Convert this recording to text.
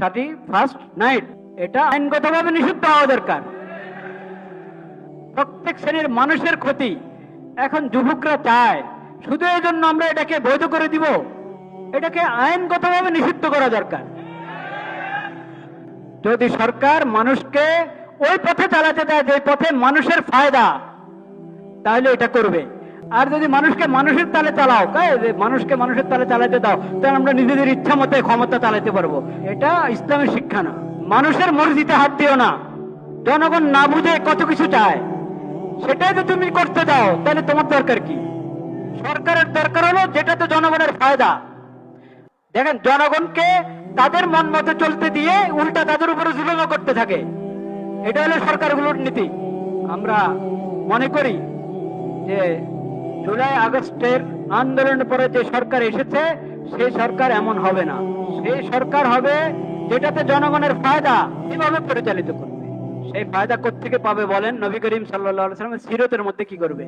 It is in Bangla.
31st নাইট, এটা আইনগতভাবে নিষিদ্ধ হওয়া দরকার। প্রত্যেক শ্রেণীর মানুষের ক্ষতি এখন যুবকরা চায়, শুধু এই জন্য আমরা এটাকে বৈধ করে দিব? এটাকে আইনগতভাবে নিষিদ্ধ করা দরকার। যদি সরকার মানুষকে ওই পথে চালাতে দেয় যে পথে মানুষের ফায়দা, তাহলে এটা করবে। আর যদি মানুষকে মানুষের তালে চালাও, মানুষকে মানুষের তালে চালাতে দাও, তাহলে আমরা নিজেদের ইচ্ছা মতো ক্ষমতা চালাতে পারবো। এটা ইসলামের শিক্ষা না। মানুষের মর্জিতে হাত দিও না। জনগণ না বুঝে কত কিছু চায়, সেটাই যদি তুমি করতে দাও, তাহলে তোমার দরকার কি? সরকারের দরকার হলো যেটাতে জনগণের ফায়দা। দেখেন, জনগণকে তাদের মন মতো চলতে দিয়ে উল্টা তাদের উপরে জুলুম করতে থাকে। এটা হলো সরকারগুলোর নীতি। আমরা মনে করি যে জুলাই আগস্টের আন্দোলনের পরে যে সরকার এসেছে, সেই সরকার এমন হবে না। সেই সরকার হবে যেটাতে জনগণের ফায়দা কিভাবে পরিচালিত করবে। সেই ফায়দা কোত্থেকে পাবে বলেন? নবী করিম সাল্লাল্লাহু আলাইহি ওয়াসাল্লামের সিরতের মধ্যে কি করবে?